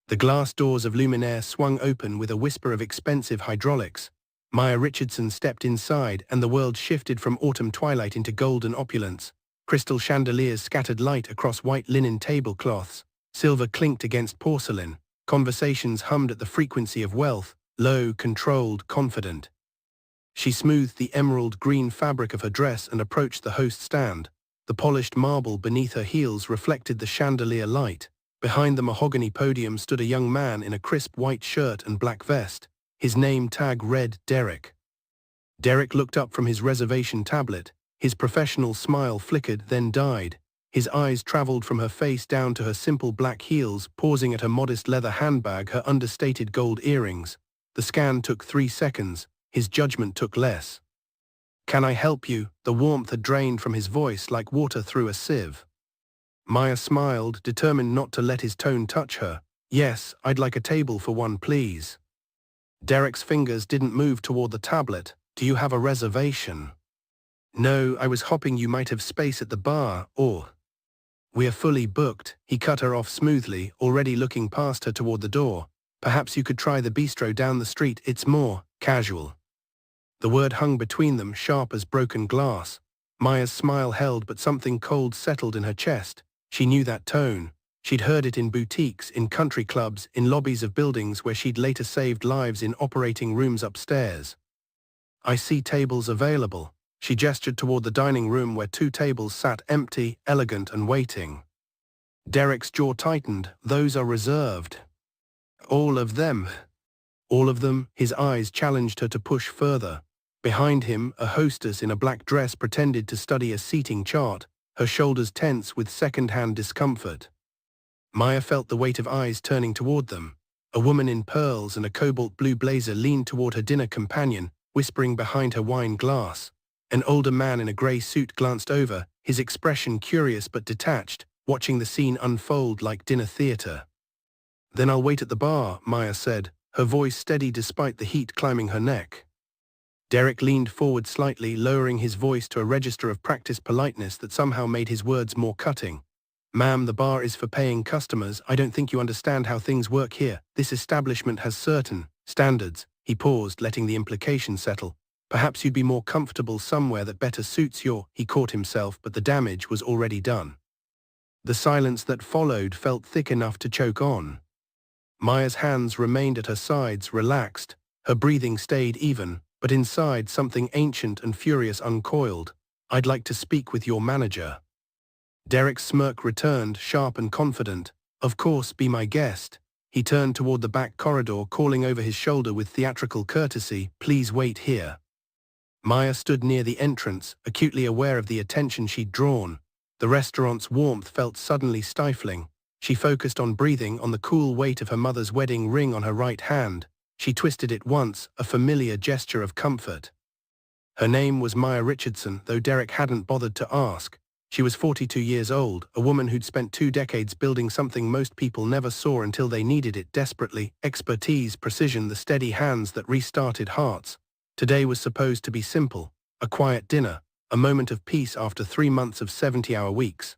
The glass doors of Luminaire swung open with a whisper of expensive hydraulics. Maya Richardson stepped inside, and the world shifted from autumn twilight into golden opulence. Crystal chandeliers scattered light across white linen tablecloths. Silver clinked against porcelain. Conversations hummed at the frequency of wealth, low, controlled, confident. She smoothed the emerald green fabric of her dress and approached the host stand. The polished marble beneath her heels reflected the chandelier light. Behind the mahogany podium stood a young man in a crisp white shirt and black vest. His name tag read Derek. Derek looked up from his reservation tablet. His professional smile flickered, then died. His eyes traveled from her face down to her simple black heels, pausing at her modest leather handbag, her understated gold earrings. The scan took 3 seconds. His judgment took less. "Can I help you?" The warmth had drained from his voice like water through a sieve. Maya smiled, determined not to let his tone touch her. "Yes, I'd like a table for one, please." Derek's fingers didn't move toward the tablet. "Do you have a reservation?" "No, I was hoping you might have space at the bar, or—" "We're fully booked." He cut her off smoothly, already looking past her toward the door. "Perhaps you could try the bistro down the street. It's more casual." The word hung between them, sharp as broken glass. Maya's smile held, but something cold settled in her chest. She knew that tone. She'd heard it in boutiques, in country clubs, in lobbies of buildings where she'd later saved lives in operating rooms upstairs. "I see tables available." She gestured toward the dining room where 2 tables sat empty, elegant and waiting. Derek's jaw tightened. "Those are reserved." "All of them?" "All of them." His eyes challenged her to push further. Behind him, a hostess in a black dress pretended to study a seating chart, her shoulders tense with second-hand discomfort. Maya felt the weight of eyes turning toward them. A woman in pearls and a cobalt blue blazer leaned toward her dinner companion, whispering behind her wine glass. An older man in a grey suit glanced over, his expression curious but detached, watching the scene unfold like dinner theater. "Then I'll wait at the bar," Maya said, her voice steady despite the heat climbing her neck. Derek leaned forward slightly, lowering his voice to a register of practiced politeness that somehow made his words more cutting. "Ma'am, the bar is for paying customers. I don't think you understand how things work here. This establishment has certain standards." He paused, letting the implication settle. "Perhaps you'd be more comfortable somewhere that better suits your—" He caught himself, but the damage was already done. The silence that followed felt thick enough to choke on. Maya's hands remained at her sides, relaxed. Her breathing stayed even. But inside, something ancient and furious uncoiled. "I'd like to speak with your manager." Derek's smirk returned, sharp and confident. "Of course, be my guest." He turned toward the back corridor, calling over his shoulder with theatrical courtesy, "Please wait here." Maya stood near the entrance, acutely aware of the attention she'd drawn. The restaurant's warmth felt suddenly stifling. She focused on breathing, on the cool weight of her mother's wedding ring on her right hand. She twisted it once, a familiar gesture of comfort. Her name was Maya Richardson, though Derek hadn't bothered to ask. She was 42 years old, a woman who'd spent 2 decades building something most people never saw until they needed it desperately: expertise, precision, the steady hands that restarted hearts. Today was supposed to be simple, a quiet dinner, a moment of peace after 3 months of 70-hour weeks.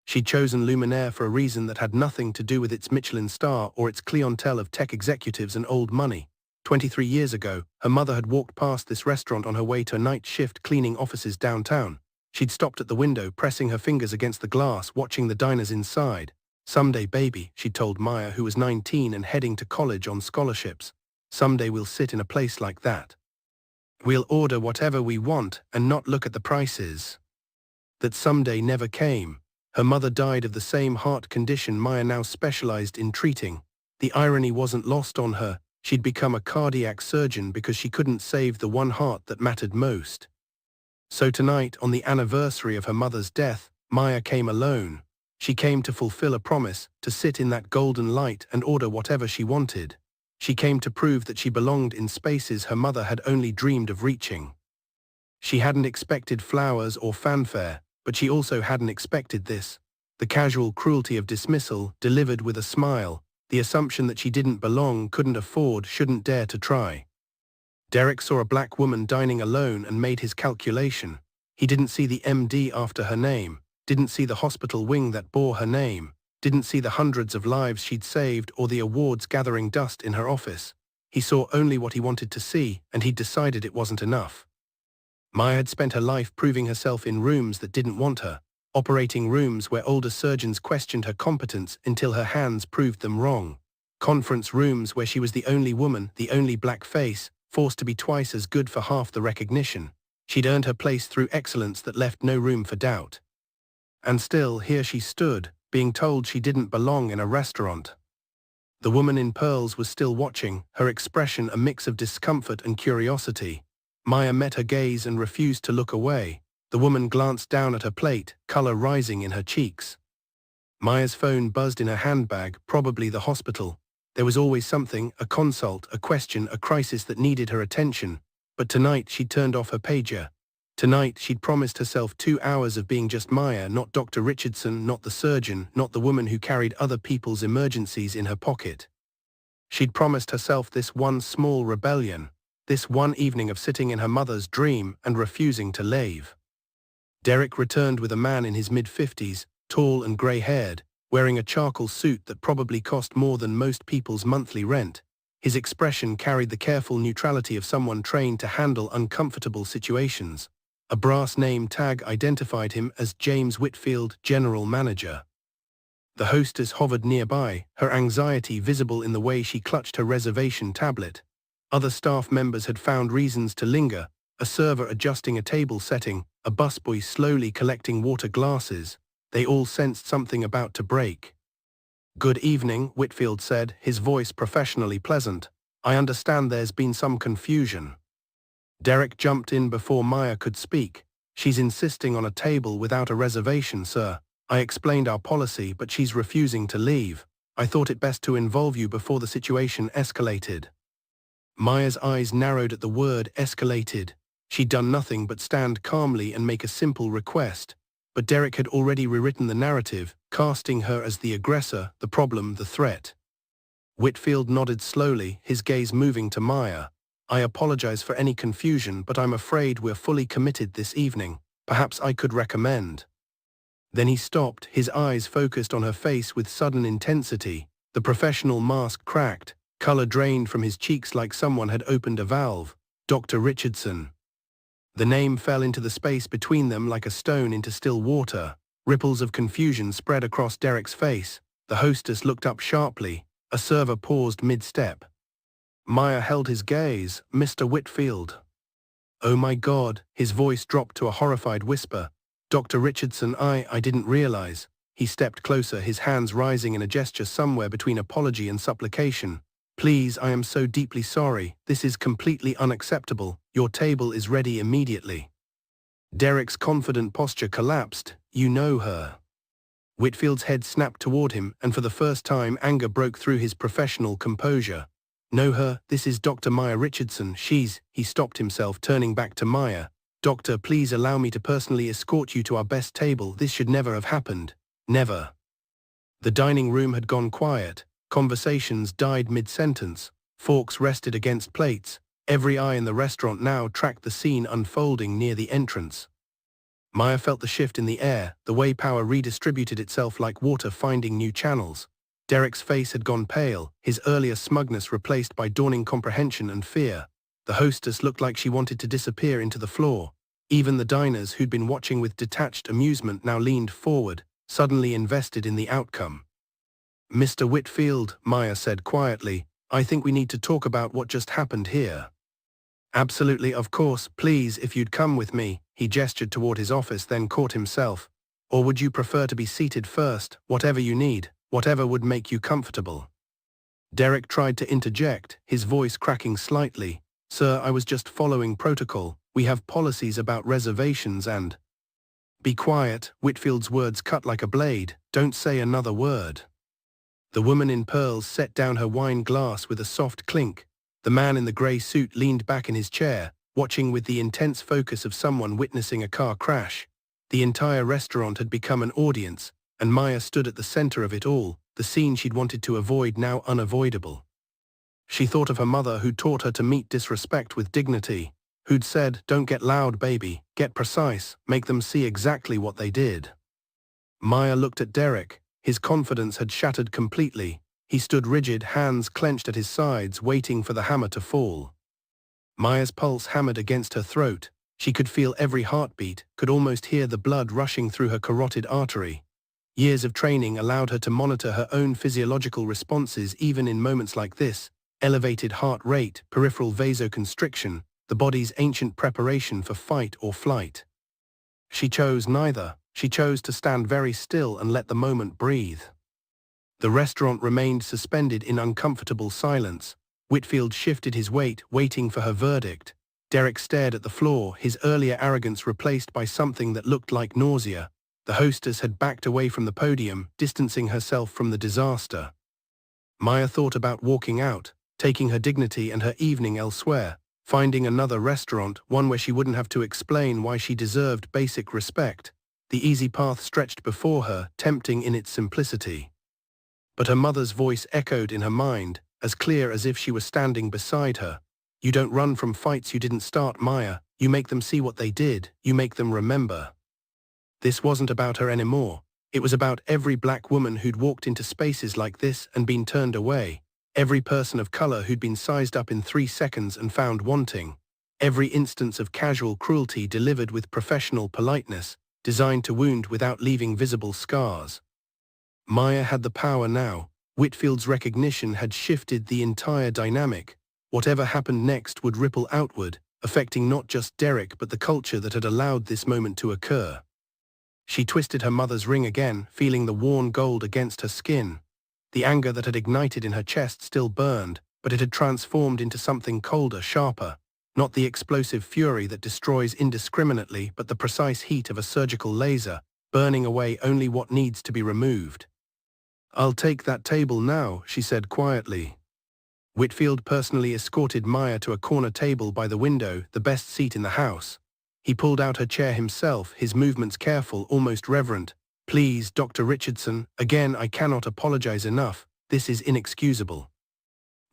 She'd chosen Luminaire for a reason that had nothing to do with its Michelin star or its clientele of tech executives and old money. 23 years ago, her mother had walked past this restaurant on her way to a night shift cleaning offices downtown. She'd stopped at the window, pressing her fingers against the glass, watching the diners inside. "Someday, baby," she'd told Maya, who was 19 and heading to college on scholarships. "Someday we'll sit in a place like that. We'll order whatever we want and not look at the prices." That someday never came. Her mother died of the same heart condition Maya now specialized in treating. The irony wasn't lost on her. She'd become a cardiac surgeon because she couldn't save the one heart that mattered most. So tonight, on the anniversary of her mother's death, Maya came alone. She came to fulfill a promise, to sit in that golden light and order whatever she wanted. She came to prove that she belonged in spaces her mother had only dreamed of reaching. She hadn't expected flowers or fanfare, but she also hadn't expected this. The casual cruelty of dismissal, delivered with a smile, the assumption that she didn't belong, couldn't afford, shouldn't dare to try. Derek saw a black woman dining alone and made his calculation. He didn't see the MD after her name, didn't see the hospital wing that bore her name. didn't see the hundreds of lives she'd saved or the awards gathering dust in her office. He saw only what he wanted to see, and he'd decided it wasn't enough. Maya had spent her life proving herself in rooms that didn't want her, operating rooms where older surgeons questioned her competence until her hands proved them wrong. Conference rooms where she was the only woman, the only black face, forced to be twice as good for half the recognition. She'd earned her place through excellence that left no room for doubt. And still, here she stood, being told she didn't belong in a restaurant. The woman in pearls was still watching, her expression a mix of discomfort and curiosity. Maya met her gaze and refused to look away. The woman glanced down at her plate, color rising in her cheeks. Maya's phone buzzed in her handbag, probably the hospital. There was always something, a consult, a question, a crisis that needed her attention. But tonight she'd turned off her pager. Tonight she'd promised herself 2 hours of being just Maya, not Dr. Richardson, not the surgeon, not the woman who carried other people's emergencies in her pocket. She'd promised herself this one small rebellion, this one evening of sitting in her mother's dream and refusing to leave. Derek returned with a man in his mid-50s, tall and grey-haired, wearing a charcoal suit that probably cost more than most people's monthly rent. His expression carried the careful neutrality of someone trained to handle uncomfortable situations. A brass name tag identified him as James Whitfield, General Manager. The hostess hovered nearby, her anxiety visible in the way she clutched her reservation tablet. Other staff members had found reasons to linger, a server adjusting a table setting, a busboy slowly collecting water glasses. They all sensed something about to break. "Good evening," Whitfield said, his voice professionally pleasant. "I understand there's been some confusion." Derek jumped in before Maya could speak. "She's insisting on a table without a reservation, sir. I explained our policy, but she's refusing to leave. I thought it best to involve you before the situation escalated." Maya's eyes narrowed at the word escalated. She'd done nothing but stand calmly and make a simple request. But Derek had already rewritten the narrative, casting her as the aggressor, the problem, the threat. Whitfield nodded slowly, his gaze moving to Maya. "I apologize for any confusion, but I'm afraid we're fully committed this evening. Perhaps I could recommend." Then he stopped, his eyes focused on her face with sudden intensity. The professional mask cracked, color drained from his cheeks like someone had opened a valve. "Dr. Richardson." The name fell into the space between them like a stone into still water. Ripples of confusion spread across Derek's face. The hostess looked up sharply. A server paused mid-step. Maya held his gaze. "Mr. Whitfield." "Oh my God," his voice dropped to a horrified whisper. "Dr. Richardson, I didn't realize." He stepped closer, his hands rising in a gesture somewhere between apology and supplication. "Please, I am so deeply sorry. This is completely unacceptable. Your table is ready immediately." Derek's confident posture collapsed. "You know her." Whitfield's head snapped toward him, and for the first time anger broke through his professional composure. "Know her? This is Dr. Maya Richardson. She's—" He stopped himself, turning back to Maya. "Doctor, please allow me to personally escort you to our best table. This should never have happened. Never." The dining room had gone quiet. Conversations died mid-sentence. Forks rested against plates. Every eye in the restaurant now tracked the scene unfolding near the entrance. Maya felt the shift in the air, the way power redistributed itself like water finding new channels. Derek's face had gone pale, his earlier smugness replaced by dawning comprehension and fear. The hostess looked like she wanted to disappear into the floor. Even the diners who'd been watching with detached amusement now leaned forward, suddenly invested in the outcome. "Mr. Whitfield," Maya said quietly, "I think we need to talk about what just happened here." "Absolutely, of course. Please, if you'd come with me." He gestured toward his office, then caught himself. "Or would you prefer to be seated first? Whatever you need, whatever would make you comfortable." Derek tried to interject, his voice cracking slightly. "Sir, I was just following protocol. We have policies about reservations and—" "Be quiet," Whitfield's words cut like a blade. "Don't say another word." The woman in pearls set down her wine glass with a soft clink. The man in the grey suit leaned back in his chair, watching with the intense focus of someone witnessing a car crash. The entire restaurant had become an audience, and Maya stood at the center of it all, the scene she'd wanted to avoid now unavoidable. She thought of her mother who'd taught her to meet disrespect with dignity, who'd said, "Don't get loud, baby, get precise, make them see exactly what they did." Maya looked at Derek. His confidence had shattered completely. He stood rigid, hands clenched at his sides, waiting for the hammer to fall. Maya's pulse hammered against her throat. She could feel every heartbeat, could almost hear the blood rushing through her carotid artery. Years of training allowed her to monitor her own physiological responses even in moments like this: elevated heart rate, peripheral vasoconstriction, the body's ancient preparation for fight or flight. She chose neither. She chose to stand very still and let the moment breathe. The restaurant remained suspended in uncomfortable silence. Whitfield shifted his weight, waiting for her verdict. Derek stared at the floor, his earlier arrogance replaced by something that looked like nausea. The hostess had backed away from the podium, distancing herself from the disaster. Maya thought about walking out, taking her dignity and her evening elsewhere, finding another restaurant, one where she wouldn't have to explain why she deserved basic respect. The easy path stretched before her, tempting in its simplicity. But her mother's voice echoed in her mind, as clear as if she were standing beside her. "You don't run from fights you didn't start, Maya. You make them see what they did. You make them remember." This wasn't about her anymore. It was about every black woman who'd walked into spaces like this and been turned away. Every person of color who'd been sized up in 3 seconds and found wanting. Every instance of casual cruelty delivered with professional politeness, designed to wound without leaving visible scars. Maya had the power now. Whitfield's recognition had shifted the entire dynamic. Whatever happened next would ripple outward, affecting not just Derek but the culture that had allowed this moment to occur. She twisted her mother's ring again, feeling the worn gold against her skin. The anger that had ignited in her chest still burned, but it had transformed into something colder, sharper. Not the explosive fury that destroys indiscriminately, but the precise heat of a surgical laser, burning away only what needs to be removed. "I'll take that table now," she said quietly. Whitfield personally escorted Maya to a corner table by the window, the best seat in the house. He pulled out her chair himself, his movements careful, almost reverent. "Please, Dr. Richardson, again I cannot apologize enough. This is inexcusable."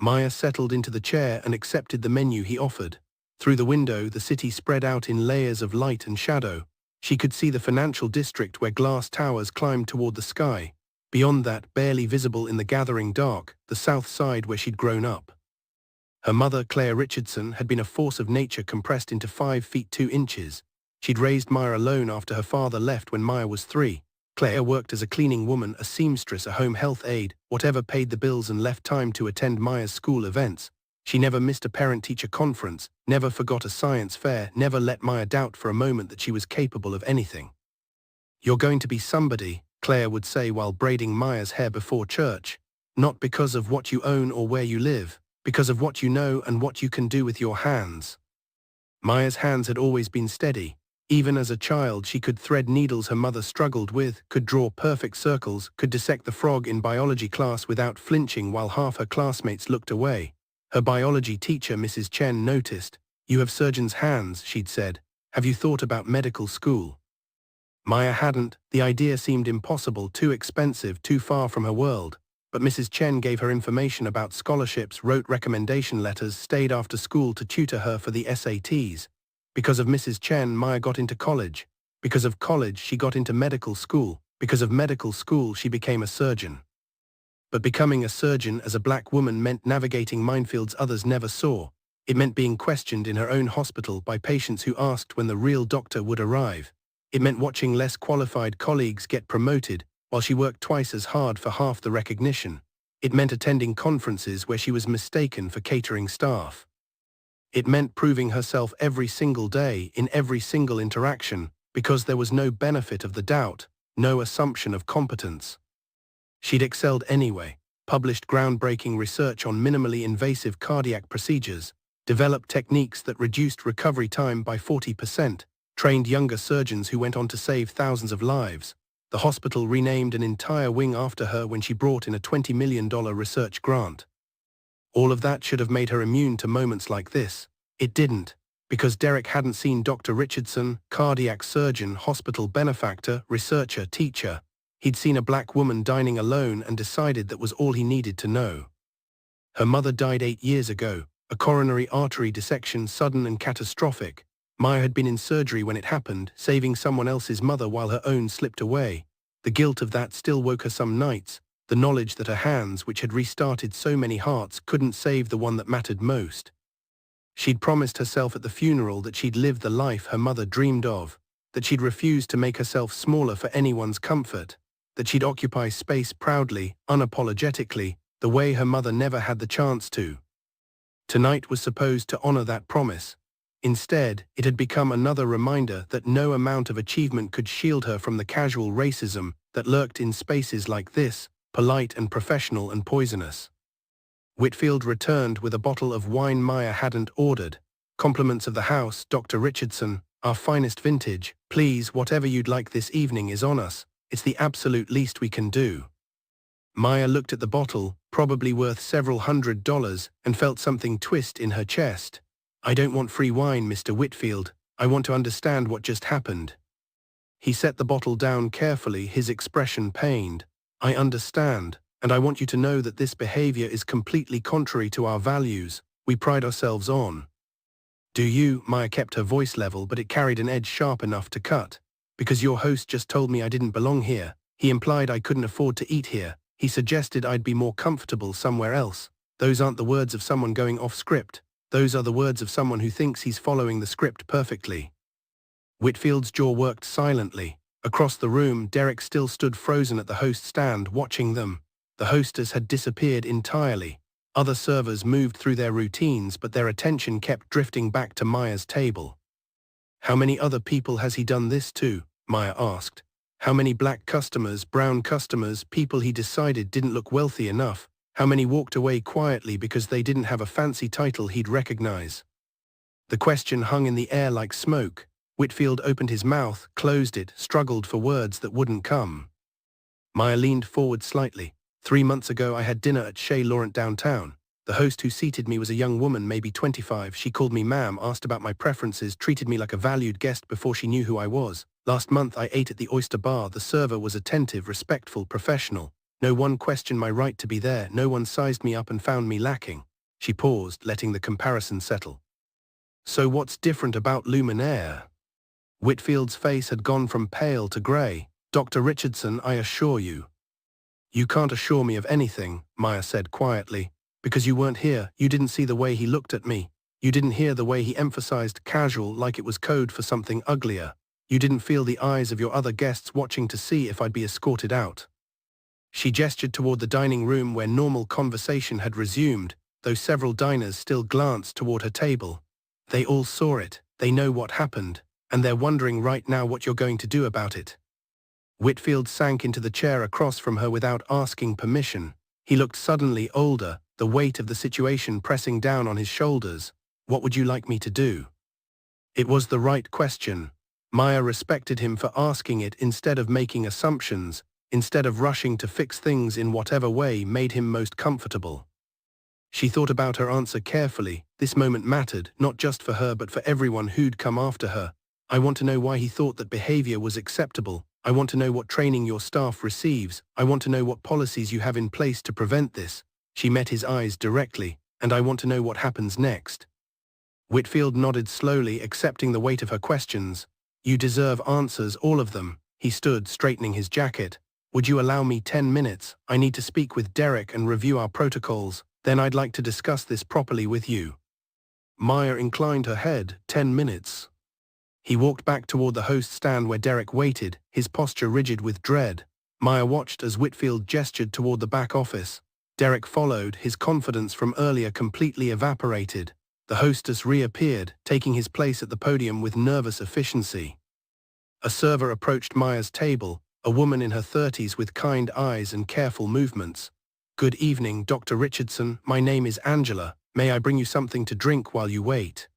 Maya settled into the chair and accepted the menu he offered. Through the window, the city spread out in layers of light and shadow. She could see the financial district where glass towers climbed toward the sky. Beyond that, barely visible in the gathering dark, the south side where she'd grown up. Her mother, Claire Richardson, had been a force of nature compressed into 5 feet 2 inches. She'd raised Maya alone after her father left when Maya was 3. Claire worked as a cleaning woman, a seamstress, a home health aide, whatever paid the bills and left time to attend Maya's school events. She never missed a parent-teacher conference, never forgot a science fair, never let Maya doubt for a moment that she was capable of anything. "You're going to be somebody," Claire would say while braiding Maya's hair before church. "Not because of what you own or where you live, because of what you know and what you can do with your hands." Maya's hands had always been steady. Even as a child, she could thread needles her mother struggled with, could draw perfect circles, could dissect the frog in biology class without flinching while half her classmates looked away. Her biology teacher, Mrs. Chen, noticed. "You have surgeon's hands," she'd said. "Have you thought about medical school?" Maya hadn't. The idea seemed impossible, too expensive, too far from her world. But Mrs. Chen gave her information about scholarships, wrote recommendation letters, stayed after school to tutor her for the SATs. Because of Mrs. Chen, Maya got into college. Because of college, she got into medical school. Because of medical school, she became a surgeon. But becoming a surgeon as a black woman meant navigating minefields others never saw. It meant being questioned in her own hospital by patients who asked when the real doctor would arrive. It meant watching less qualified colleagues get promoted, while she worked twice as hard for half the recognition. It meant attending conferences where she was mistaken for catering staff. It meant proving herself every single day, in every single interaction, because there was no benefit of the doubt, no assumption of competence. She'd excelled anyway, published groundbreaking research on minimally invasive cardiac procedures, developed techniques that reduced recovery time by 40%, trained younger surgeons who went on to save thousands of lives. The hospital renamed an entire wing after her when she brought in a $20 million research grant. All of that should have made her immune to moments like this. It didn't, because Derek hadn't seen Dr. Richardson, cardiac surgeon, hospital benefactor, researcher, teacher. He'd seen a black woman dining alone and decided that was all he needed to know. Her mother died 8 years ago, a coronary artery dissection, sudden and catastrophic. Maya had been in surgery when it happened, saving someone else's mother while her own slipped away. The guilt of that still woke her some nights, the knowledge that her hands, which had restarted so many hearts, couldn't save the one that mattered most. She'd promised herself at the funeral that she'd live the life her mother dreamed of, that she'd refuse to make herself smaller for anyone's comfort, that she'd occupy space proudly, unapologetically, the way her mother never had the chance to. Tonight was supposed to honor that promise. Instead, it had become another reminder that no amount of achievement could shield her from the casual racism that lurked in spaces like this, polite and professional and poisonous. Whitfield returned with a bottle of wine Maya hadn't ordered. Compliments of the house, Dr. Richardson, our finest vintage. Please, whatever you'd like this evening is on us. It's the absolute least we can do. Maya looked at the bottle, probably worth several $100s, and felt something twist in her chest. I don't want free wine, Mr. Whitfield. I want to understand what just happened. He set the bottle down carefully, his expression pained. I understand, and I want you to know that this behavior is completely contrary to our values we pride ourselves on. Do you? Maya kept her voice level, but it carried an edge sharp enough to cut. Because your host just told me I didn't belong here. He implied I couldn't afford to eat here. He suggested I'd be more comfortable somewhere else. Those aren't the words of someone going off script. Those are the words of someone who thinks he's following the script perfectly. Whitfield's jaw worked silently. Across the room, Derek still stood frozen at the host stand, watching them. The hostess had disappeared entirely. Other servers moved through their routines, but their attention kept drifting back to Maya's table. How many other people has he done this to? Maya asked. How many black customers, brown customers, people he decided didn't look wealthy enough? How many walked away quietly because they didn't have a fancy title he'd recognize? The question hung in the air like smoke. Whitfield opened his mouth, closed it, struggled for words that wouldn't come. Maya leaned forward slightly. 3 months ago I had dinner at Chez Laurent downtown. The host who seated me was a young woman, maybe 25. She called me ma'am, asked about my preferences, treated me like a valued guest before she knew who I was. Last month I ate at the Oyster Bar. The server was attentive, respectful, professional. No one questioned my right to be there. No one sized me up and found me lacking. She paused, letting the comparison settle. So what's different about Luminaire? Whitfield's face had gone from pale to grey. Dr. Richardson, I assure you. You can't assure me of anything, Maya said quietly. Because you weren't here, you didn't see the way he looked at me. You didn't hear the way he emphasized casual like it was code for something uglier. You didn't feel the eyes of your other guests watching to see if I'd be escorted out. She gestured toward the dining room where normal conversation had resumed, though several diners still glanced toward her table. They all saw it, they know what happened, and they're wondering right now what you're going to do about it. Whitfield sank into the chair across from her without asking permission. He looked suddenly older, the weight of the situation pressing down on his shoulders. What would you like me to do? It was the right question. Maya respected him for asking it instead of making assumptions, instead of rushing to fix things in whatever way made him most comfortable. She thought about her answer carefully. This moment mattered, not just for her but for everyone who'd come after her. I want to know why he thought that behavior was acceptable. I want to know what training your staff receives. I want to know what policies you have in place to prevent this. She met his eyes directly. And I want to know what happens next. Whitfield nodded slowly, accepting the weight of her questions. You deserve answers, all of them. He stood, straightening his jacket. Would you allow me 10 minutes? I need to speak with Derek and review our protocols. Then I'd like to discuss this properly with you. Maya inclined her head. 10 minutes. He walked back toward the host stand where Derek waited, his posture rigid with dread. Maya watched as Whitfield gestured toward the back office. Derek followed, his confidence from earlier completely evaporated. The hostess reappeared, taking his place at the podium with nervous efficiency. A server approached Maya's table, a woman in her 30s with kind eyes and careful movements. Good evening, Dr. Richardson. My name is Angela. May I bring you something to drink while you wait?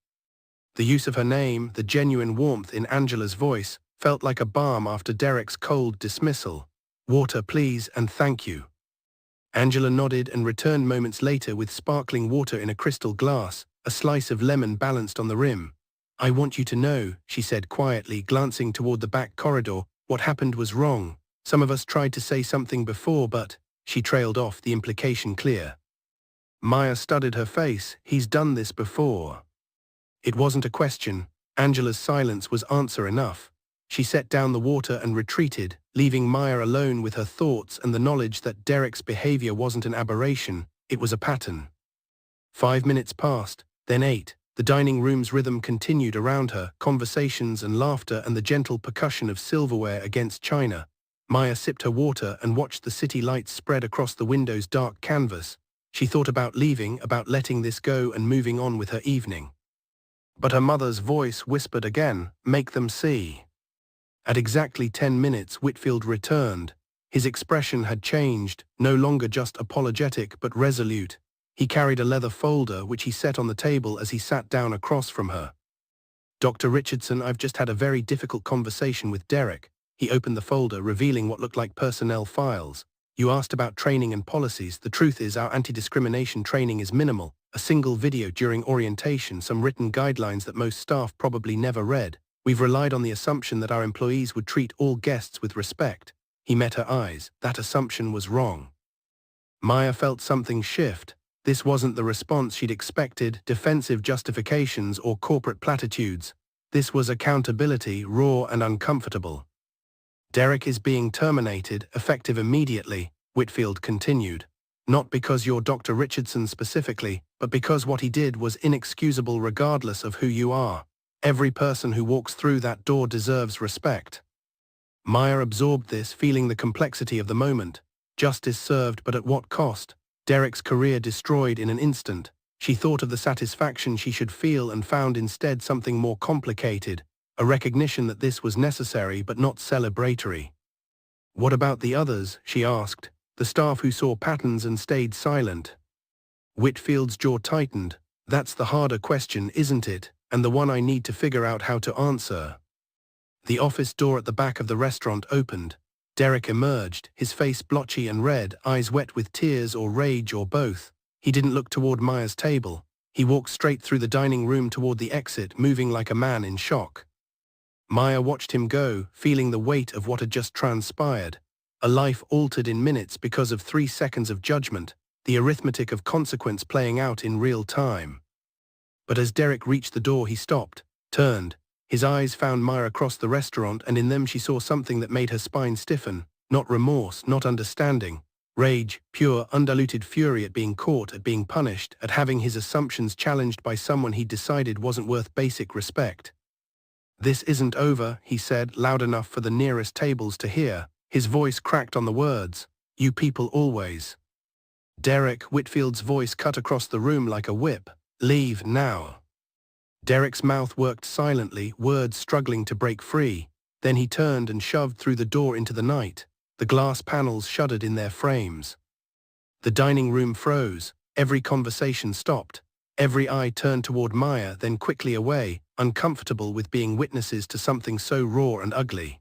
The use of her name, the genuine warmth in Angela's voice, felt like a balm after Derek's cold dismissal. Water, please, and thank you. Angela nodded and returned moments later with sparkling water in a crystal glass, a slice of lemon balanced on the rim. I want you to know, she said quietly, glancing toward the back corridor, what happened was wrong. Some of us tried to say something before, but, she trailed off, the implication clear. Maya studied her face. He's done this before. It wasn't a question. Angela's silence was answer enough. She set down the water and retreated, leaving Maya alone with her thoughts and the knowledge that Derek's behavior wasn't an aberration, it was a pattern. 5 minutes passed, then 8. The dining room's rhythm continued around her, conversations and laughter and the gentle percussion of silverware against china. Maya sipped her water and watched the city lights spread across the window's dark canvas. She thought about leaving, about letting this go and moving on with her evening. But her mother's voice whispered again, "Make them see." At exactly 10 minutes, Whitfield returned. His expression had changed, no longer just apologetic but resolute. He carried a leather folder which he set on the table as he sat down across from her. "Dr. Richardson, I've just had a very difficult conversation with Derek." He opened the folder, revealing what looked like personnel files. "You asked about training and policies. The truth is our anti-discrimination training is minimal. A single video during orientation, some written guidelines that most staff probably never read. We've relied on the assumption that our employees would treat all guests with respect." He met her eyes. That assumption was wrong. Maya felt something shift. This wasn't the response she'd expected, defensive justifications or corporate platitudes. This was accountability, raw and uncomfortable. "Derek is being terminated, effective immediately," Whitfield continued. "Not because you're Dr. Richardson specifically, but because what he did was inexcusable regardless of who you are. Every person who walks through that door deserves respect." Maya absorbed this, feeling the complexity of the moment. Justice served, but at what cost? Derek's career destroyed in an instant. She thought of the satisfaction she should feel and found instead something more complicated, a recognition that this was necessary but not celebratory. "What about the others?" she asked, "the staff who saw patterns and stayed silent?" Whitfield's jaw tightened. "That's the harder question, isn't it? And the one I need to figure out how to answer." The office door at the back of the restaurant opened. Derek emerged, his face blotchy and red, eyes wet with tears or rage or both. He didn't look toward Maya's table. He walked straight through the dining room toward the exit, moving like a man in shock. Maya watched him go, feeling the weight of what had just transpired. A life altered in minutes because of 3 seconds of judgment, the arithmetic of consequence playing out in real time. But as Derek reached the door, he stopped, turned. His eyes found Maya across the restaurant, and in them she saw something that made her spine stiffen. Not remorse, not understanding. Rage, pure, undiluted fury at being caught, at being punished, at having his assumptions challenged by someone he decided wasn't worth basic respect. "This isn't over," he said, loud enough for the nearest tables to hear. His voice cracked on the words, "You people always." Derek, Whitfield's voice cut across the room like a whip. "Leave now." Derek's mouth worked silently, words struggling to break free. Then he turned and shoved through the door into the night. The glass panels shuddered in their frames. The dining room froze. Every conversation stopped. Every eye turned toward Maya, then quickly away, uncomfortable with being witnesses to something so raw and ugly.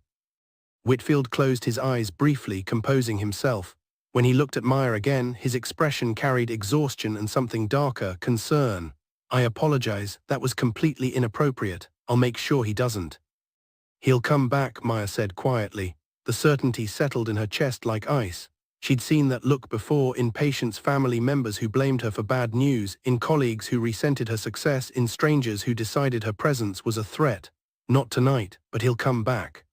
Whitfield closed his eyes briefly, composing himself. When he looked at Maya again, his expression carried exhaustion and something darker, concern. "I apologize, that was completely inappropriate. I'll make sure he doesn't." "He'll come back," Maya said quietly. The certainty settled in her chest like ice. She'd seen that look before, in patients' family members who blamed her for bad news, in colleagues who resented her success, in strangers who decided her presence was a threat. "Not tonight, but he'll come back."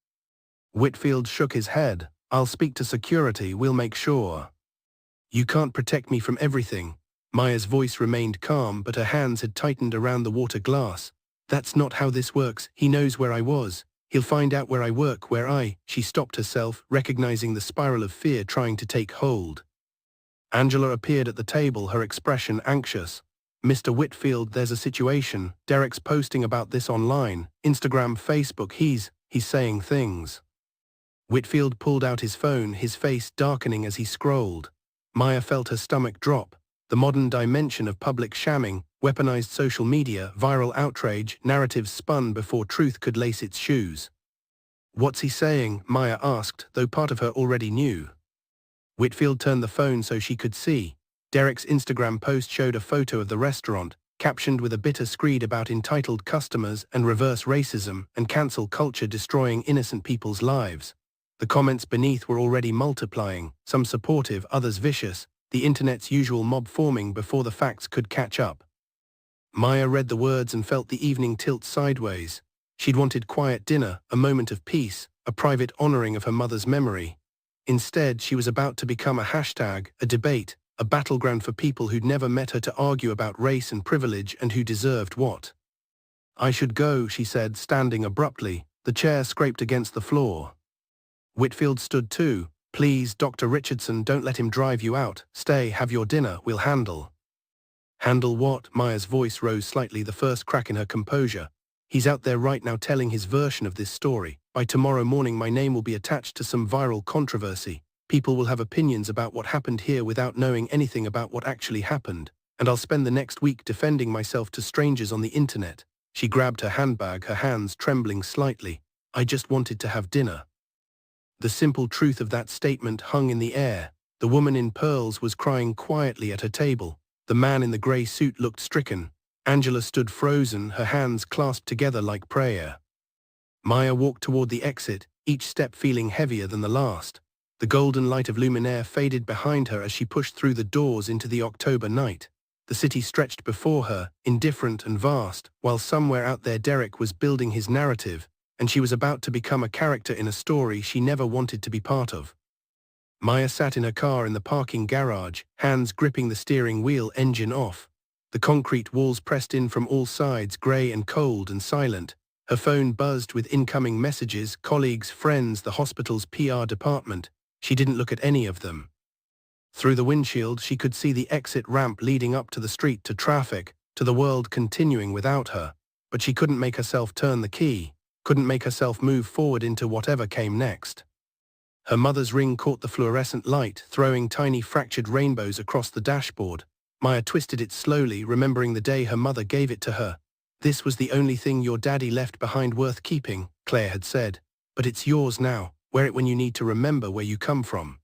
Whitfield shook his head. "I'll speak to security, we'll make sure." "You can't protect me from everything." Maya's voice remained calm, but her hands had tightened around the water glass. "That's not how this works. He knows where I was. He'll find out where I work, where I—" She stopped herself, recognizing the spiral of fear trying to take hold. Angela appeared at the table, her expression anxious. "Mr. Whitfield, there's a situation. Derek's posting about this online. Instagram, Facebook, he's saying things." Whitfield pulled out his phone, his face darkening as he scrolled. Maya felt her stomach drop. The modern dimension of public shamming, weaponized social media, viral outrage, narratives spun before truth could lace its shoes. "What's he saying?" Maya asked, though part of her already knew. Whitfield turned the phone so she could see. Derek's Instagram post showed a photo of the restaurant, captioned with a bitter screed about entitled customers and reverse racism and cancel culture destroying innocent people's lives. The comments beneath were already multiplying, some supportive, others vicious, the internet's usual mob forming before the facts could catch up. Maya read the words and felt the evening tilt sideways. She'd wanted quiet dinner, a moment of peace, a private honoring of her mother's memory. Instead, she was about to become a hashtag, a debate, a battleground for people who'd never met her to argue about race and privilege and who deserved what. "I should go," she said, standing abruptly. The chair scraped against the floor. Whitfield stood too. "Please, Dr. Richardson, don't let him drive you out. Stay, have your dinner, we'll handle." "Handle what?" Maya's voice rose slightly, the first crack in her composure. "He's out there right now telling his version of this story. By tomorrow morning my name will be attached to some viral controversy. People will have opinions about what happened here without knowing anything about what actually happened. And I'll spend the next week defending myself to strangers on the internet." She grabbed her handbag, her hands trembling slightly. "I just wanted to have dinner." The simple truth of that statement hung in the air. The woman in pearls was crying quietly at her table. The man in the grey suit looked stricken. Angela stood frozen, her hands clasped together like prayer. Maya walked toward the exit, each step feeling heavier than the last. The golden light of Luminaire faded behind her as she pushed through the doors into the October night. The city stretched before her, indifferent and vast, while somewhere out there Derek was building his narrative, and she was about to become a character in a story she never wanted to be part of. Maya sat in her car in the parking garage, hands gripping the steering wheel, engine off. The concrete walls pressed in from all sides, grey and cold and silent. Her phone buzzed with incoming messages, colleagues, friends, the hospital's PR department. She didn't look at any of them. Through the windshield, she could see the exit ramp leading up to the street, to traffic, to the world continuing without her. But she couldn't make herself turn the key, couldn't make herself move forward into whatever came next. Her mother's ring caught the fluorescent light, throwing tiny fractured rainbows across the dashboard. Maya twisted it slowly, remembering the day her mother gave it to her. "This was the only thing your daddy left behind worth keeping," Claire had said. "But it's yours now. Wear it when you need to remember where you come from."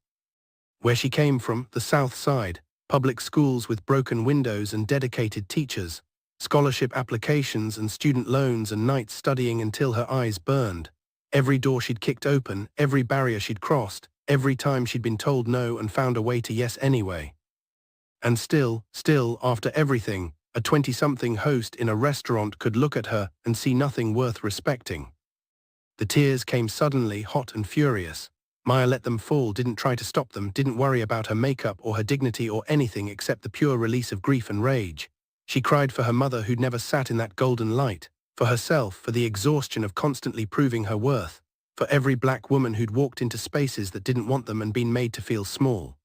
Where she came from, the South Side, public schools with broken windows and dedicated teachers, scholarship applications and student loans and nights studying until her eyes burned. Every door she'd kicked open, every barrier she'd crossed, every time she'd been told no and found a way to yes anyway. And still, after everything, a 20-something host in a restaurant could look at her and see nothing worth respecting. The tears came suddenly, hot and furious. Maya let them fall, didn't try to stop them, didn't worry about her makeup or her dignity or anything except the pure release of grief and rage. She cried for her mother who'd never sat in that golden light, for herself, for the exhaustion of constantly proving her worth, for every black woman who'd walked into spaces that didn't want them and been made to feel small.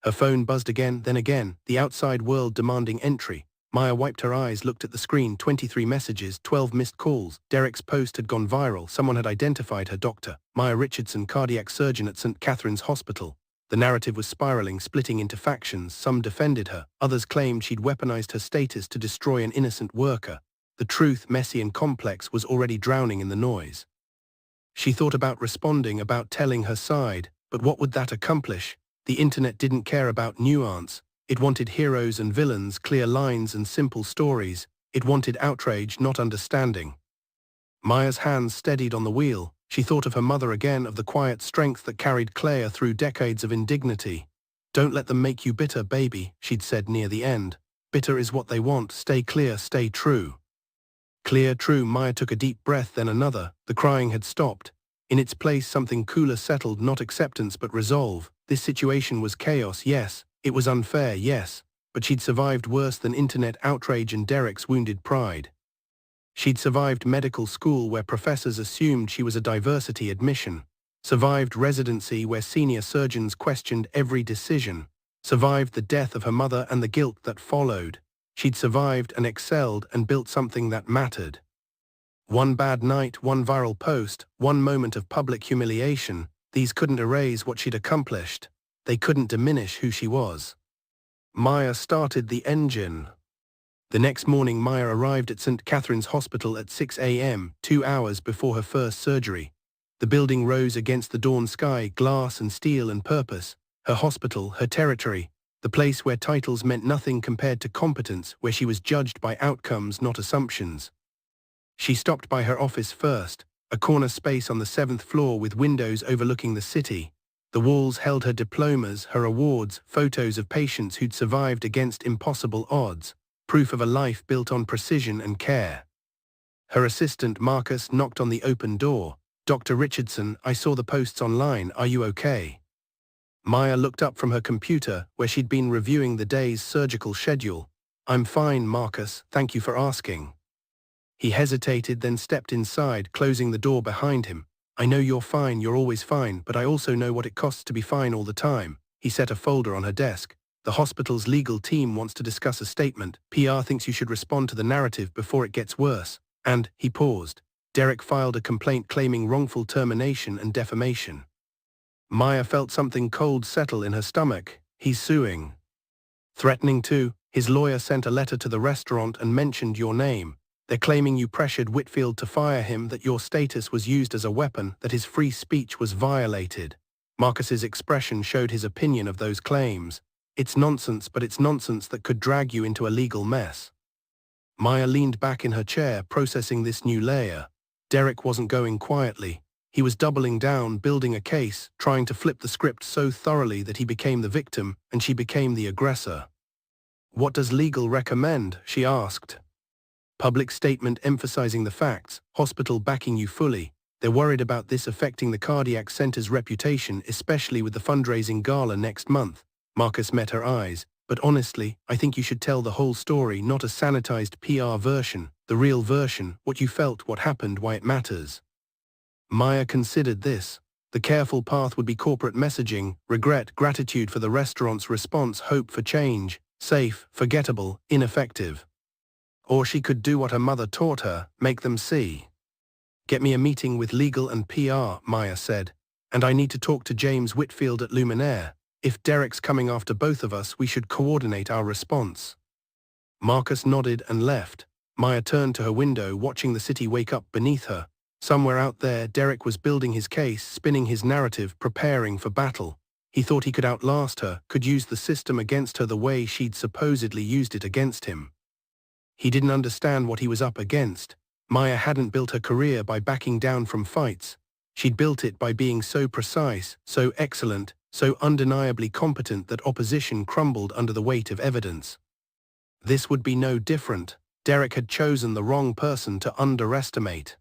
Her phone buzzed again, then again, the outside world demanding entry. Maya wiped her eyes, looked at the screen, 23 messages, 12 missed calls. Derek's post had gone viral. Someone had identified her doctor, Maya Richardson, cardiac surgeon at St. Catherine's Hospital. The narrative was spiraling, splitting into factions. Some defended her, others claimed she'd weaponized her status to destroy an innocent worker. The truth, messy and complex, was already drowning in the noise. She thought about responding, about telling her side, but what would that accomplish? The internet didn't care about nuance. It wanted heroes and villains, clear lines and simple stories. It wanted outrage, not understanding. Maya's hands steadied on the wheel. She thought of her mother again, of the quiet strength that carried Claire through decades of indignity. "Don't let them make you bitter, baby," she'd said near the end. "Bitter is what they want. Stay clear, stay true." Clear, true. Maya took a deep breath, then another. The crying had stopped. In its place, something cooler settled, not acceptance but resolve. This situation was chaos, yes. It was unfair, yes. But she'd survived worse than internet outrage and Derek's wounded pride. She'd survived medical school where professors assumed she was a diversity admission. Survived residency where senior surgeons questioned every decision. Survived the death of her mother and the guilt that followed. She'd survived and excelled and built something that mattered. One bad night, one viral post, one moment of public humiliation, these couldn't erase what she'd accomplished. They couldn't diminish who she was. Maya started the engine. The next morning Maya arrived at St. Catherine's Hospital at 6 a.m., 2 hours before her first surgery. The building rose against the dawn sky, glass and steel and purpose. Her hospital, her territory, the place where titles meant nothing compared to competence, where she was judged by outcomes, not assumptions. She stopped by her office first, a corner space on the 7th floor with windows overlooking the city. The walls held her diplomas, her awards, photos of patients who'd survived against impossible odds, proof of a life built on precision and care. Her assistant, Marcus, knocked on the open door. Dr. Richardson, I saw the posts online. Are you okay? Maya looked up from her computer, where she'd been reviewing the day's surgical schedule. I'm fine, Marcus, thank you for asking. He hesitated, then stepped inside, closing the door behind him. I know you're fine, you're always fine, but I also know what it costs to be fine all the time. He set a folder on her desk. The hospital's legal team wants to discuss a statement. PR thinks you should respond to the narrative before it gets worse. And, he paused. Derek filed a complaint claiming wrongful termination and defamation. Maya felt something cold settle in her stomach. He's suing. Threatening to. His lawyer sent a letter to the restaurant and mentioned your name. They're claiming you pressured Whitfield to fire him, that your status was used as a weapon, that his free speech was violated. Marcus's expression showed his opinion of those claims. It's nonsense, but it's nonsense that could drag you into a legal mess. Maya leaned back in her chair, processing this new layer. Derek wasn't going quietly. He was doubling down, building a case, trying to flip the script so thoroughly that he became the victim and she became the aggressor. What does legal recommend? She asked. Public statement emphasizing the facts, hospital backing you fully. They're worried about this affecting the cardiac center's reputation, especially with the fundraising gala next month. Marcus met her eyes. But honestly, I think you should tell the whole story, not a sanitized PR version, the real version, what you felt, what happened, why it matters. Maya considered this. The careful path would be corporate messaging, regret, gratitude for the restaurant's response, hope for change, safe, forgettable, ineffective. Or she could do what her mother taught her, make them see. Get me a meeting with legal and PR, Maya said. And I need to talk to James Whitfield at Luminaire. If Derek's coming after both of us, we should coordinate our response. Marcus nodded and left. Maya turned to her window, watching the city wake up beneath her. Somewhere out there, Derek was building his case, spinning his narrative, preparing for battle. He thought he could outlast her, could use the system against her the way she'd supposedly used it against him. He didn't understand what he was up against. Maya hadn't built her career by backing down from fights. She'd built it by being so precise, so excellent, so undeniably competent that opposition crumbled under the weight of evidence. This would be no different. Derek had chosen the wrong person to underestimate.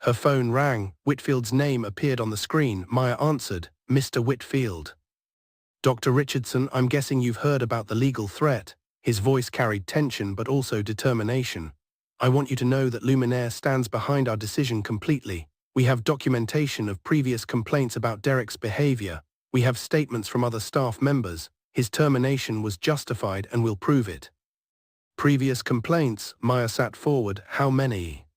Her phone rang. Whitfield's name appeared on the screen. Maya answered, Mr. Whitfield. Dr. Richardson, I'm guessing you've heard about the legal threat. His voice carried tension but also determination. I want you to know that Luminaire stands behind our decision completely. We have documentation of previous complaints about Derek's behavior. We have statements from other staff members. His termination was justified and we'll prove it. Previous complaints, Maya sat forward. How many?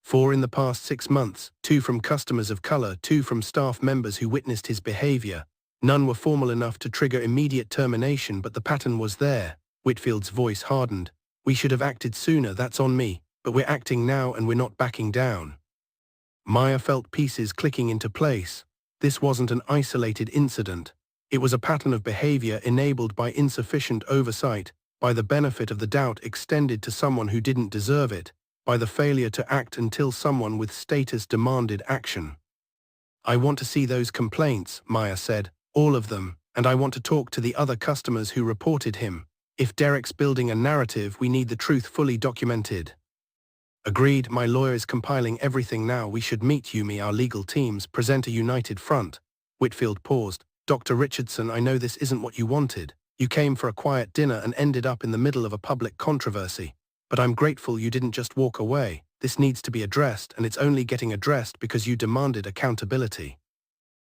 4 in the past 6 months, 2 from customers of color, 2 from staff members who witnessed his behavior. None were formal enough to trigger immediate termination, but the pattern was there. Whitfield's voice hardened. We should have acted sooner, that's on me, but we're acting now and we're not backing down. Maya felt pieces clicking into place. This wasn't an isolated incident. It was a pattern of behavior enabled by insufficient oversight, by the benefit of the doubt extended to someone who didn't deserve it, by the failure to act until someone with status demanded action. I want to see those complaints, Maya said, all of them, and I want to talk to the other customers who reported him. If Derek's building a narrative, we need the truth fully documented. Agreed, my lawyer is compiling everything now. We should meet Yumi, our legal teams, present a united front. Whitfield paused. Dr. Richardson, I know this isn't what you wanted. You came for a quiet dinner and ended up in the middle of a public controversy. But I'm grateful you didn't just walk away. This needs to be addressed, and it's only getting addressed because you demanded accountability.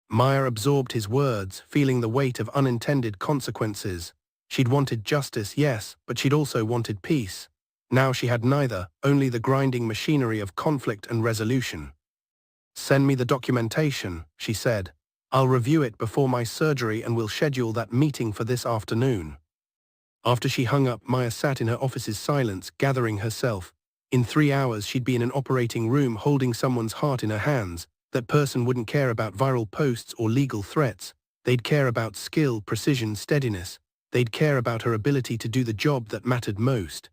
Maya absorbed his words, feeling the weight of unintended consequences. She'd wanted justice, yes, but she'd also wanted peace. Now she had neither, only the grinding machinery of conflict and resolution. Send me the documentation, she said. I'll review it before my surgery and we'll schedule that meeting for this afternoon. After she hung up, Maya sat in her office's silence, gathering herself. In 3 hours she'd be in an operating room holding someone's heart in her hands. That person wouldn't care about viral posts or legal threats. They'd care about skill, precision, steadiness. They'd care about her ability to do the job that mattered most.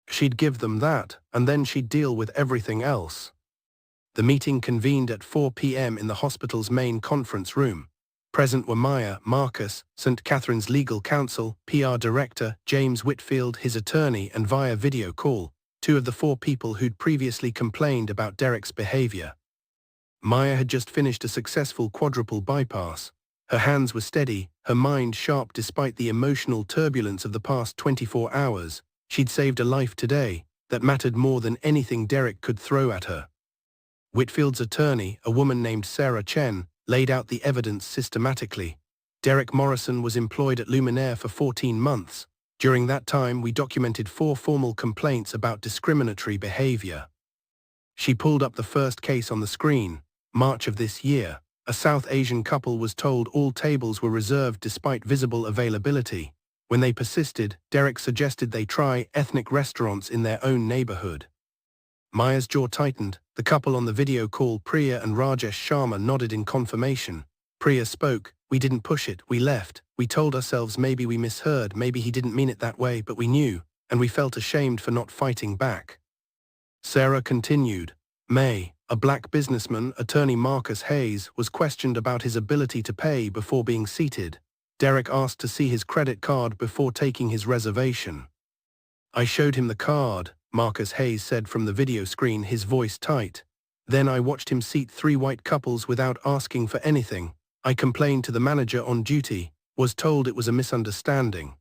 She'd give them that, and then she'd deal with everything else. The meeting convened at 4 p.m. in the hospital's main conference room. Present were Maya, Marcus, St. Catherine's legal counsel, PR director, James Whitfield, his attorney, and via video call, 2 of the 4 people who'd previously complained about Derek's behavior. Maya had just finished a successful quadruple bypass. Her hands were steady, her mind sharp despite the emotional turbulence of the past 24 hours. She'd saved a life today that mattered more than anything Derek could throw at her. Whitfield's attorney, a woman named Sarah Chen, laid out the evidence systematically. Derek Morrison was employed at Luminaire for 14 months. During that time, we documented 4 formal complaints about discriminatory behavior. She pulled up the first case on the screen. March of this year, a South Asian couple was told all tables were reserved despite visible availability. When they persisted, Derek suggested they try ethnic restaurants in their own neighborhood. Maya's jaw tightened. The couple on the video call, Priya and Rajesh Sharma, nodded in confirmation. Priya spoke. "We didn't push it, we left. We told ourselves maybe we misheard, maybe he didn't mean it that way, but we knew, and we felt ashamed for not fighting back." Sarah continued. May, a black businessman, attorney Marcus Hayes, was questioned about his ability to pay before being seated. Derek asked to see his credit card before taking his reservation. "I showed him the card," Marcus Hayes said from the video screen, his voice tight. "Then I watched him seat 3 white couples without asking for anything. I complained to the manager on duty, was told it was a misunderstanding."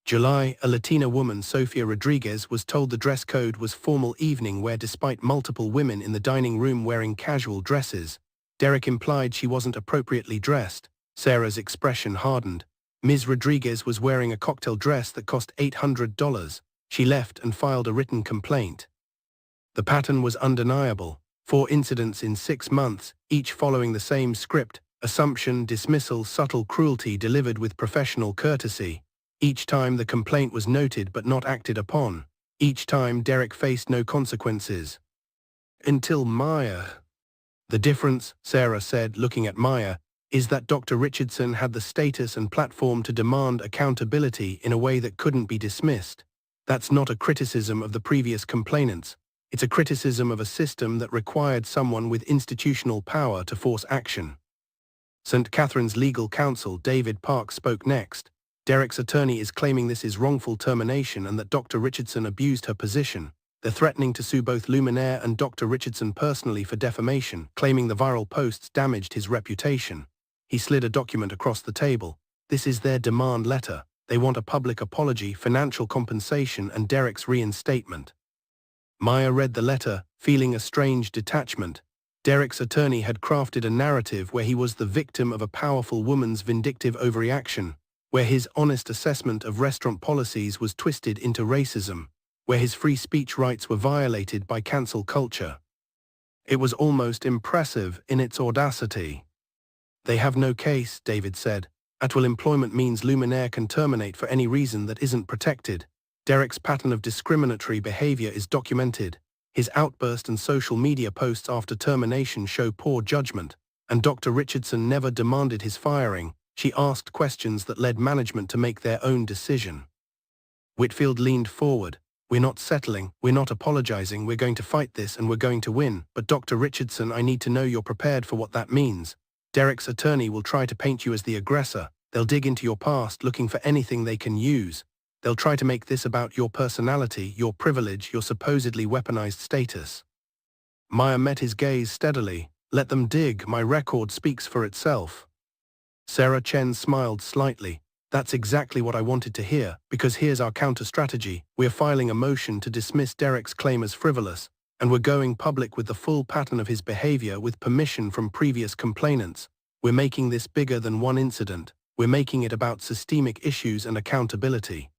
July, a Latina woman, Sofia Rodriguez, was told the dress code was formal evening wear despite multiple women in the dining room wearing casual dresses. Derek implied she wasn't appropriately dressed. Sarah's expression hardened. Ms. Rodriguez was wearing a cocktail dress that cost $800. She left and filed a written complaint. The pattern was undeniable. 4 incidents in 6 months, each following the same script: assumption, dismissal, subtle cruelty delivered with professional courtesy. Each time the complaint was noted but not acted upon. Each time Derek faced no consequences. Until Maya. "The difference," Sarah said, looking at Maya, "is that Dr. Richardson had the status and platform to demand accountability in a way that couldn't be dismissed. That's not a criticism of the previous complainants. It's a criticism of a system that required someone with institutional power to force action." St. Catherine's legal counsel, David Park, spoke next. Derek's attorney is claiming this is wrongful termination and that Dr. Richardson abused her position. They're threatening to sue both Luminaire and Dr. Richardson personally for defamation, claiming the viral posts damaged his reputation. He slid a document across the table. This is their demand letter. They want a public apology, financial compensation, and Derek's reinstatement. Maya read the letter, feeling a strange detachment. Derek's attorney had crafted a narrative where he was the victim of a powerful woman's vindictive overreaction, where his honest assessment of restaurant policies was twisted into racism, where his free speech rights were violated by cancel culture. It was almost impressive in its audacity. "They have no case," David said. "At will employment means Luminaire can terminate for any reason that isn't protected. Derek's pattern of discriminatory behavior is documented. His outburst and social media posts after termination show poor judgment, and Dr. Richardson never demanded his firing. She asked questions that led management to make their own decision." Whitfield leaned forward. "We're not settling, we're not apologizing, we're going to fight this and we're going to win. But Dr. Richardson, I need to know you're prepared for what that means. Derek's attorney will try to paint you as the aggressor. They'll dig into your past looking for anything they can use. They'll try to make this about your personality, your privilege, your supposedly weaponized status." Maya met his gaze steadily. "Let them dig, my record speaks for itself." Sarah Chen smiled slightly. "That's exactly what I wanted to hear, because here's our counter-strategy. We're filing a motion to dismiss Derek's claim as frivolous, and we're going public with the full pattern of his behavior with permission from previous complainants. We're making this bigger than one incident. We're making it about systemic issues and accountability."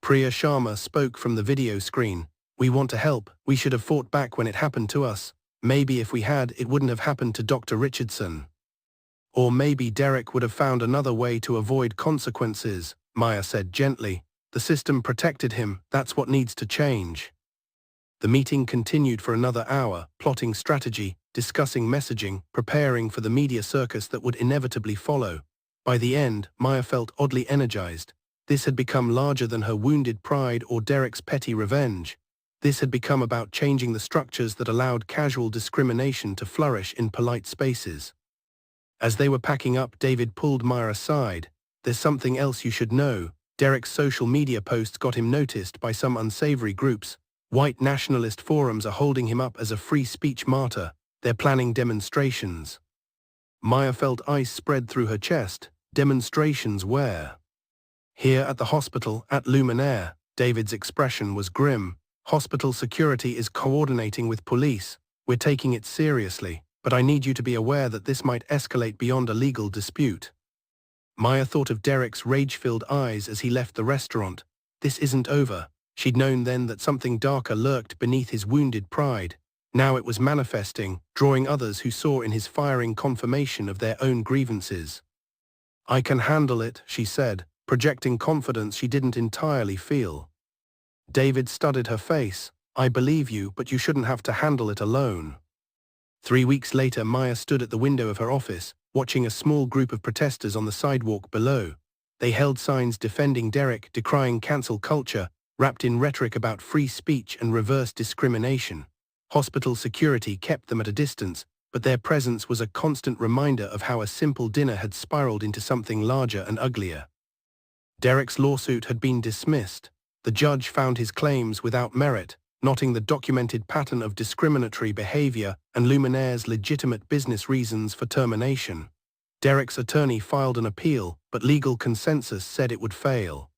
Priya Sharma spoke from the video screen. "We want to help. We should have fought back when it happened to us. Maybe if we had, it wouldn't have happened to Dr. Richardson. Or maybe Derek would have found another way to avoid consequences," Maya said gently. "The system protected him. That's what needs to change." The meeting continued for another hour, plotting strategy, discussing messaging, preparing for the media circus that would inevitably follow. By the end, Maya felt oddly energized. This had become larger than her wounded pride or Derek's petty revenge. This had become about changing the structures that allowed casual discrimination to flourish in polite spaces. As they were packing up, David pulled Maya aside. "There's something else you should know. Derek's social media posts got him noticed by some unsavory groups. White nationalist forums are holding him up as a free speech martyr. They're planning demonstrations. Maya felt ice spread through her chest. Demonstrations where? Here at the hospital, at Luminaire. David's expression was grim. Hospital security is coordinating with police. We're taking it seriously, but I need you to be aware that this might escalate beyond a legal dispute. Maya thought of Derek's rage-filled eyes as he left the restaurant. This isn't over. She'd known then that something darker lurked beneath his wounded pride. Now it was manifesting, drawing others who saw in his firing confirmation of their own grievances. I can handle it, she said, projecting confidence she didn't entirely feel. David studied her face. I believe you, but you shouldn't have to handle it alone. 3 weeks later, Maya stood at the window of her office, watching a small group of protesters on the sidewalk below. They held signs defending Derek, decrying cancel culture, wrapped in rhetoric about free speech and reverse discrimination. Hospital security kept them at a distance, but their presence was a constant reminder of how a simple dinner had spiraled into something larger and uglier. Derek's lawsuit had been dismissed. The judge found his claims without merit, noting the documented pattern of discriminatory behavior and Luminaire's legitimate business reasons for termination. Derek's attorney filed an appeal, but legal consensus said it would fail.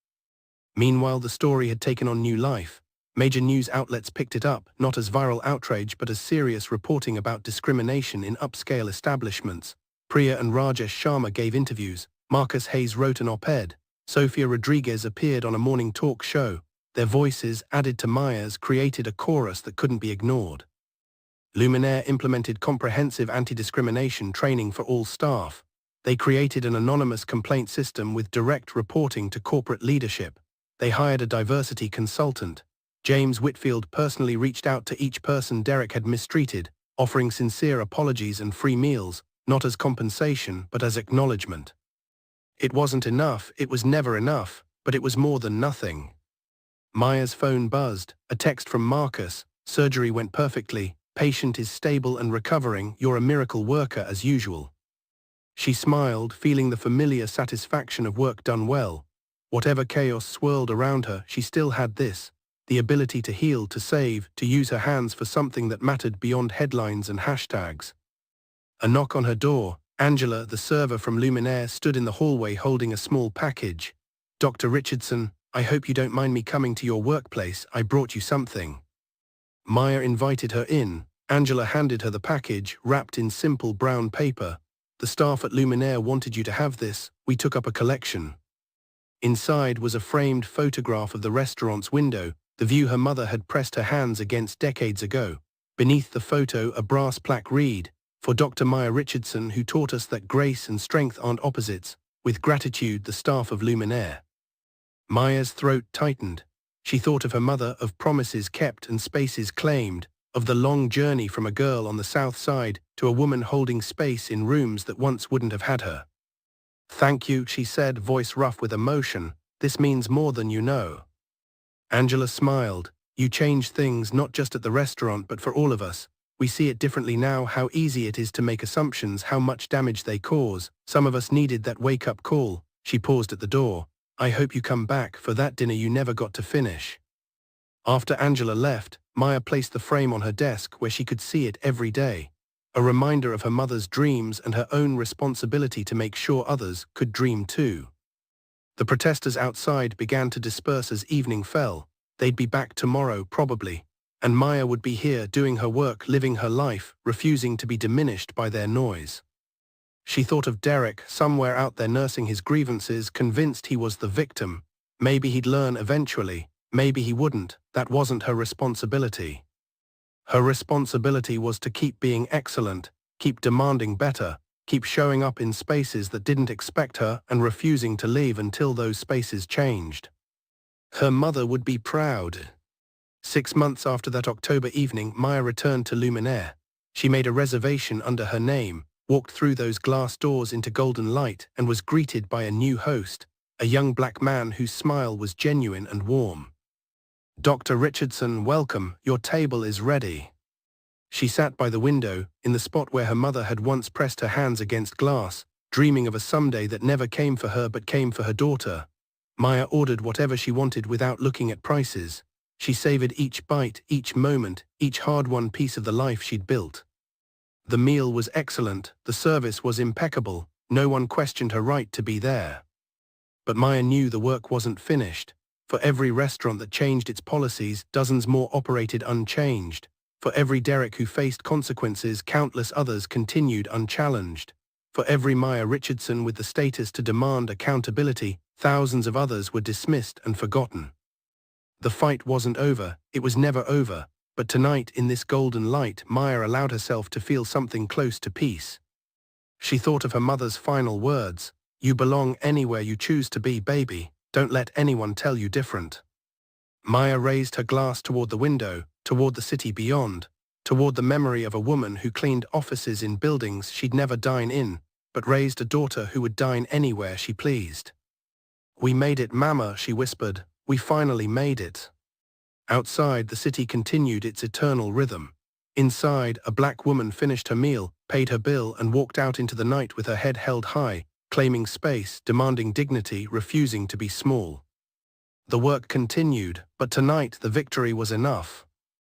Meanwhile, the story had taken on new life. Major news outlets picked it up, not as viral outrage but as serious reporting about discrimination in upscale establishments. Priya and Rajesh Sharma gave interviews, Marcus Hayes wrote an op-ed, Sofia Rodriguez appeared on a morning talk show. Their voices, added to Maya's, created a chorus that couldn't be ignored. Luminaire implemented comprehensive anti-discrimination training for all staff. They created an anonymous complaint system with direct reporting to corporate leadership. They hired a diversity consultant. James Whitfield personally reached out to each person Derek had mistreated, offering sincere apologies and free meals, not as compensation but as acknowledgement. It wasn't enough, it was never enough, but it was more than nothing. Maya's phone buzzed, a text from Marcus. Surgery went perfectly, patient is stable and recovering, you're a miracle worker as usual. She smiled, feeling the familiar satisfaction of work done well. Whatever chaos swirled around her, she still had this, the ability to heal, to save, to use her hands for something that mattered beyond headlines and hashtags. A knock on her door. Angela, the server from Luminaire, stood in the hallway holding a small package. Dr. Richardson, I hope you don't mind me coming to your workplace, I brought you something. Maya invited her in. Angela handed her the package, wrapped in simple brown paper. The staff at Luminaire wanted you to have this, we took up a collection. Inside was a framed photograph of the restaurant's window, the view her mother had pressed her hands against decades ago. Beneath the photo, a brass plaque read, for Dr. Maya Richardson, who taught us that grace and strength aren't opposites. With gratitude, the staff of Luminaire. Maya's throat tightened. She thought of her mother, of promises kept and spaces claimed, of the long journey from a girl on the south side to a woman holding space in rooms that once wouldn't have had her. Thank you, she said, voice rough with emotion. This means more than you know. Angela smiled. You changed things not just at the restaurant but for all of us. We see it differently now, how easy it is to make assumptions, how much damage they cause. Some of us needed that wake-up call. She paused at the door. I hope you come back for that dinner you never got to finish. After Angela left, Maya placed the frame on her desk where she could see it every day. A reminder of her mother's dreams and her own responsibility to make sure others could dream too. The protesters outside began to disperse as evening fell. They'd be back tomorrow, probably. And Maya would be here doing her work, living her life, refusing to be diminished by their noise. She thought of Derek, somewhere out there nursing his grievances, convinced he was the victim. Maybe he'd learn eventually, maybe he wouldn't. That wasn't her responsibility. Her responsibility was to keep being excellent, keep demanding better, keep showing up in spaces that didn't expect her and refusing to leave until those spaces changed. Her mother would be proud. 6 months after that October evening, Maya returned to Luminaire. She made a reservation under her name, walked through those glass doors into golden light, and was greeted by a new host, a young black man whose smile was genuine and warm. Dr. Richardson, welcome, your table is ready. She sat by the window, in the spot where her mother had once pressed her hands against glass, dreaming of a someday that never came for her but came for her daughter. Maya ordered whatever she wanted without looking at prices. She savored each bite, each moment, each hard-won piece of the life she'd built. The meal was excellent, the service was impeccable, no one questioned her right to be there. But Maya knew the work wasn't finished. For every restaurant that changed its policies, dozens more operated unchanged. For every Derek who faced consequences, countless others continued unchallenged. For every Maya Richardson with the status to demand accountability, thousands of others were dismissed and forgotten. The fight wasn't over, it was never over, but tonight in this golden light, Maya allowed herself to feel something close to peace. She thought of her mother's final words, "You belong anywhere you choose to be, baby. Don't let anyone tell you different." Maya raised her glass toward the window, toward the city beyond, toward the memory of a woman who cleaned offices in buildings she'd never dine in, but raised a daughter who would dine anywhere she pleased. "We made it, Mama," she whispered. "We finally made it." Outside, the city continued its eternal rhythm. Inside, a black woman finished her meal, paid her bill, and walked out into the night with her head held high, claiming space, demanding dignity, refusing to be small. The work continued, but tonight the victory was enough.